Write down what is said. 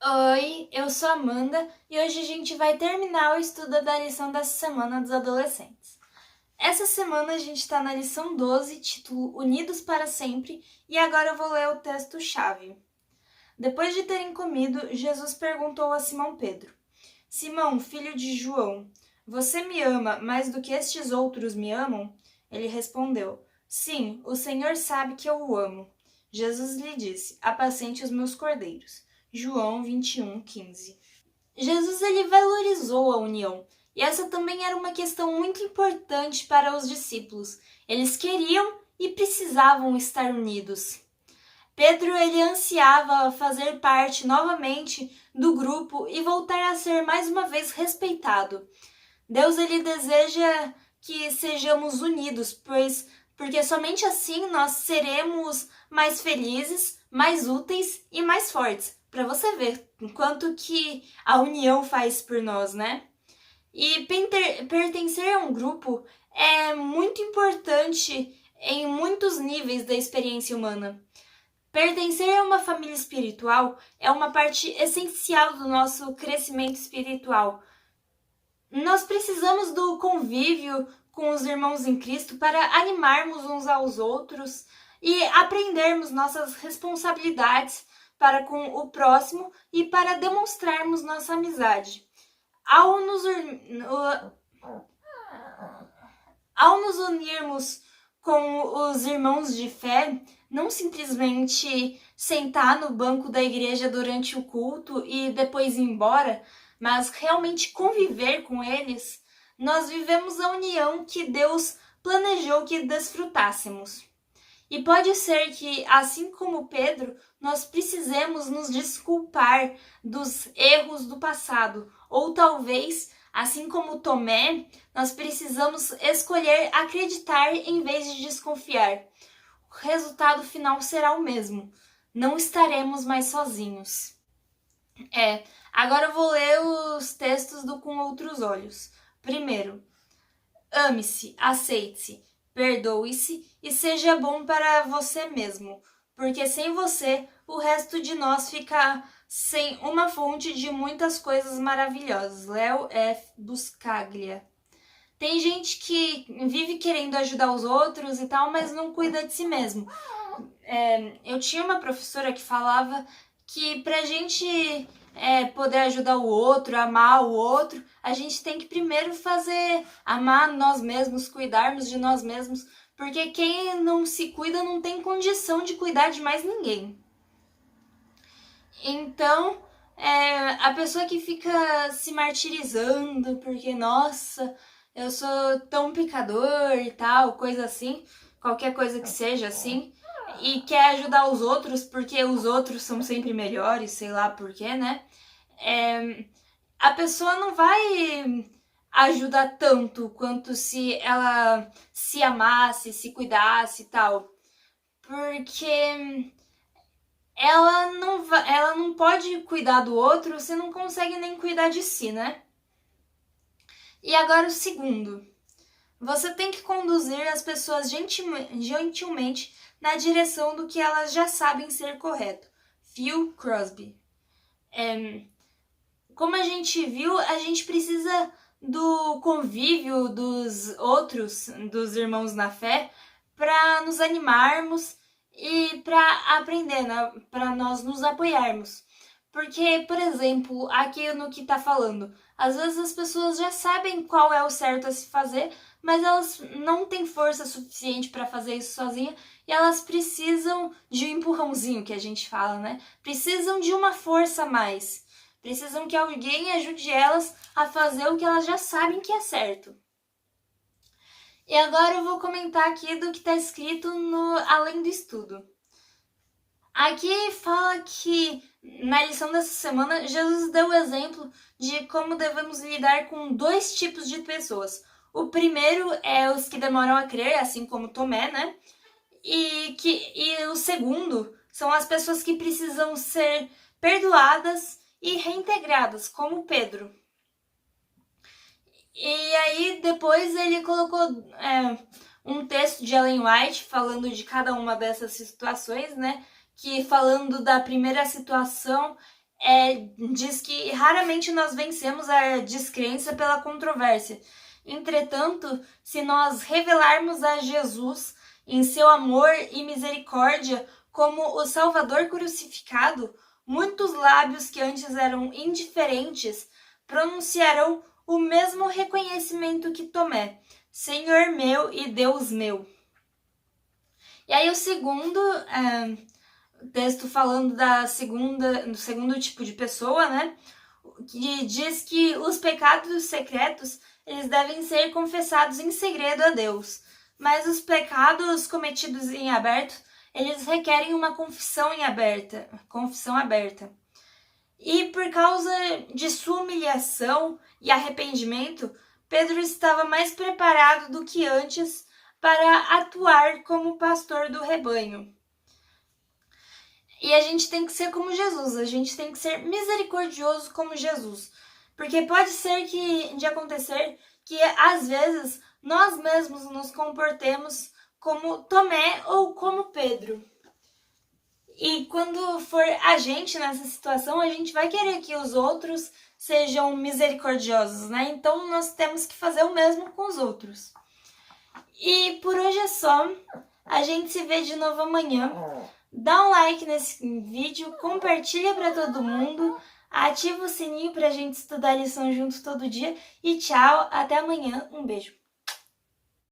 Oi, eu sou a Amanda e hoje a gente vai terminar o estudo da lição dessa semana dos adolescentes. Essa semana a gente está na lição 12, título Unidos para Sempre, e agora eu vou ler o texto-chave. Depois de terem comido, Jesus perguntou a Simão Pedro: Simão, filho de João, você me ama mais do que estes outros me amam? Ele respondeu: Sim, o Senhor sabe que eu o amo. Jesus lhe disse: Apacente os meus cordeiros. João 21:15. Jesus ele valorizou a união, e essa também era uma questão muito importante para os discípulos. Eles queriam e precisavam estar unidos. Pedro ele ansiava fazer parte novamente do grupo e voltar a ser mais uma vez respeitado. Deus ele deseja que sejamos unidos, porque somente assim nós seremos mais felizes, mais úteis e mais fortes. Para você ver o quanto que a união faz por nós, né? E pertencer a um grupo é muito importante em muitos níveis da experiência humana. Pertencer a uma família espiritual é uma parte essencial do nosso crescimento espiritual. Nós precisamos do convívio com os irmãos em Cristo para animarmos uns aos outros e aprendermos nossas responsabilidades para com o próximo e para demonstrarmos nossa amizade. Ao nos, ao nos unirmos com os irmãos de fé, não simplesmente sentar no banco da igreja durante o culto e depois ir embora, mas realmente conviver com eles, nós vivemos a união que Deus planejou que desfrutássemos. E pode ser que, assim como Pedro, nós precisemos nos desculpar dos erros do passado, ou talvez, assim como Tomé, nós precisamos escolher acreditar em vez de desconfiar. O resultado final será o mesmo. Não estaremos mais sozinhos. Agora eu vou ler os textos do Com Outros Olhos. Primeiro, ame-se, aceite-se, perdoe-se e seja bom para você mesmo, porque sem você o resto de nós fica sem uma fonte de muitas coisas maravilhosas. Léo F. Buscaglia. Tem gente que vive querendo ajudar os outros e tal, mas não cuida de si mesmo. Eu tinha uma professora que falava que pra gente poder ajudar o outro, amar o outro, a gente tem que primeiro amar nós mesmos, cuidarmos de nós mesmos, porque quem não se cuida não tem condição de cuidar de mais ninguém. Então, a pessoa que fica se martirizando porque, nossa, eu sou tão pecador e tal, coisa assim, qualquer coisa que seja assim, e quer ajudar os outros porque os outros são sempre melhores, sei lá porquê, né? A pessoa não vai ajudar tanto quanto se ela se amasse, se cuidasse e tal. Porque ela não pode cuidar do outro se não consegue nem cuidar de si, né? E agora o segundo. Você tem que conduzir as pessoas gentilmente na direção do que elas já sabem ser correto. Phil Crosby. Como a gente viu, a gente precisa do convívio dos outros, dos irmãos na fé, para nos animarmos e para aprender, né? Para nós nos apoiarmos. Porque, por exemplo, aqui no que tá falando, às vezes as pessoas já sabem qual é o certo a se fazer, mas elas não têm força suficiente para fazer isso sozinha e elas precisam de um empurrãozinho, que a gente fala, né? Precisam de uma força a mais. Precisam que alguém ajude elas a fazer o que elas já sabem que é certo. E agora eu vou comentar aqui do que está escrito no Além do Estudo. Aqui fala que, na lição dessa semana, Jesus deu o exemplo de como devemos lidar com dois tipos de pessoas. O primeiro é os que demoram a crer, assim como Tomé, né? E o segundo são as pessoas que precisam ser perdoadas e reintegradas, como Pedro. E aí depois ele colocou um texto de Ellen White falando de cada uma dessas situações, né? Que falando da primeira situação diz que raramente nós vencemos a descrença pela controvérsia. Entretanto, se nós revelarmos a Jesus em seu amor e misericórdia como o Salvador crucificado, muitos lábios que antes eram indiferentes pronunciarão o mesmo reconhecimento que Tomé: Senhor meu e Deus meu. E aí o segundo texto falando do segundo tipo de pessoa, né? Que diz que os pecados secretos eles devem ser confessados em segredo a Deus, mas os pecados cometidos em aberto eles requerem uma confissão aberta. E por causa de sua humilhação e arrependimento, Pedro estava mais preparado do que antes para atuar como pastor do rebanho. E a gente tem que ser como Jesus, a gente tem que ser misericordioso como Jesus. Porque pode ser de acontecer que às vezes nós mesmos nos comportemos como Tomé ou como Pedro. E quando for a gente nessa situação, a gente vai querer que os outros sejam misericordiosos, né? Então nós temos que fazer o mesmo com os outros. E por hoje é só. A gente se vê de novo amanhã. Dá um like nesse vídeo, compartilha para todo mundo, ativa o sininho para a gente estudar a lição junto todo dia e tchau, até amanhã, um beijo.